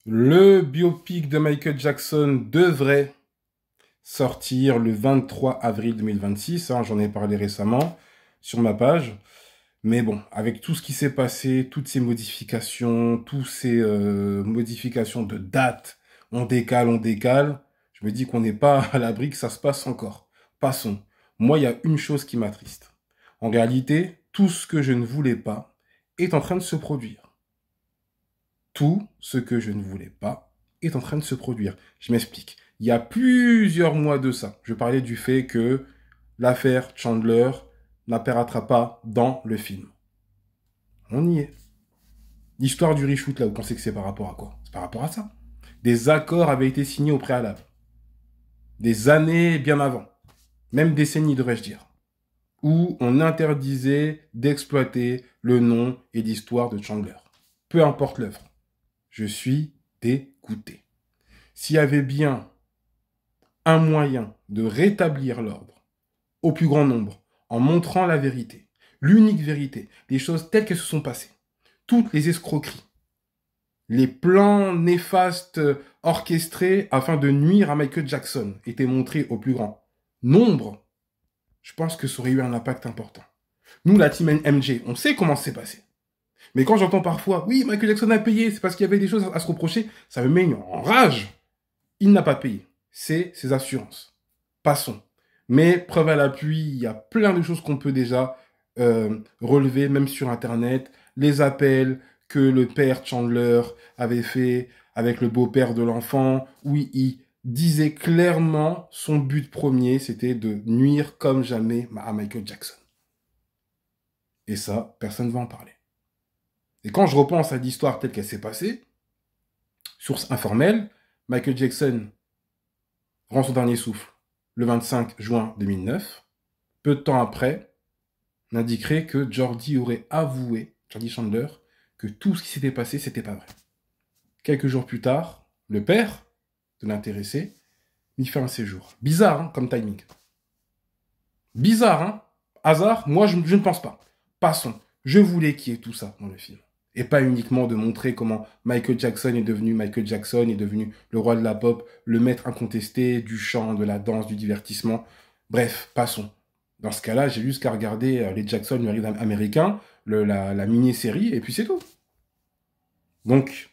Le biopic de Michael Jackson devrait sortir le 23 avril 2026. Hein, j'en ai parlé récemment sur ma page. Mais bon, avec tout ce qui s'est passé, toutes ces modifications, toutes ces modifications de date, on décale, je me dis qu'on n'est pas à l'abri que ça se passe encore. Passons. Moi, il y a une chose qui m'attriste. En réalité, tout ce que je ne voulais pas est en train de se produire. Tout ce que je ne voulais pas est en train de se produire. Je m'explique. Il y a plusieurs mois de ça, je parlais du fait que l'affaire Chandler n'apparaîtra pas dans le film. On y est. L'histoire du reshoot, là, vous pensez que c'est par rapport à quoi? C'est par rapport à ça. Des accords avaient été signés au préalable. Des années bien avant. Même décennies, devrais-je dire. Où on interdisait d'exploiter le nom et l'histoire de Chandler. Peu importe l'œuvre. Je suis dégoûté. S'il y avait bien un moyen de rétablir l'ordre au plus grand nombre, en montrant la vérité, l'unique vérité, les choses telles qu'elles se sont passées, toutes les escroqueries, les plans néfastes orchestrés afin de nuire à Michael Jackson étaient montrés au plus grand nombre, je pense que ça aurait eu un impact important. Nous, la team MJ, on sait comment c'est passé. Mais quand j'entends parfois, oui, Michael Jackson a payé, c'est parce qu'il y avait des choses à se reprocher, ça me met en rage. Il n'a pas payé. C'est ses assurances. Passons. Mais preuve à l'appui, il y a plein de choses qu'on peut déjà relever, même sur Internet. Les appels que le père Chandler avait fait avec le beau-père de l'enfant, où il disait clairement son but premier, c'était de nuire comme jamais à Michael Jackson. Et ça, personne ne va en parler. Et quand je repense à l'histoire telle qu'elle s'est passée, source informelle, Michael Jackson rend son dernier souffle le 25 juin 2009. Peu de temps après, on indiquerait que Jordi aurait avoué, Jordi Chandler, que tout ce qui s'était passé, c'était pas vrai. Quelques jours plus tard, le père de l'intéressé y fait un séjour. Bizarre, hein, comme timing. Bizarre, hein. Hasard, moi, je ne pense pas. Passons. Je voulais qu'il y ait tout ça dans le film. Et pas uniquement de montrer comment Michael Jackson est devenu Michael Jackson, est devenu le roi de la pop, le maître incontesté du chant, de la danse, du divertissement. Bref, passons. Dans ce cas-là, j'ai juste qu'à regarder les Jackson, le rythme américain, la mini-série, et puis c'est tout. Donc,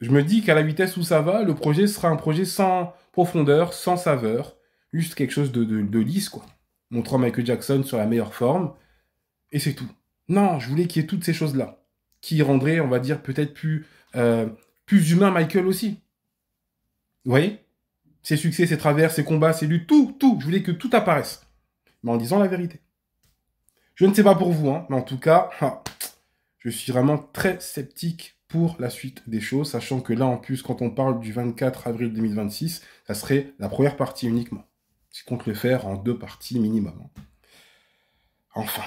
je me dis qu'à la vitesse où ça va, le projet sera un projet sans profondeur, sans saveur, juste quelque chose de lisse, quoi. Montrant Michael Jackson sur la meilleure forme, et c'est tout. Non, je voulais qu'il y ait toutes ces choses-là, qui rendraient, on va dire, peut-être plus humain Michael aussi. Vous voyez? Ses succès, ses travers, ses combats, ses luttes, tout. Je voulais que tout apparaisse. Mais en disant la vérité. Je ne sais pas pour vous, hein, mais en tout cas, je suis vraiment très sceptique pour la suite des choses, sachant que là, en plus, quand on parle du 24 avril 2026, ça serait la première partie uniquement. Je compte le faire en 2 parties minimum. Enfin.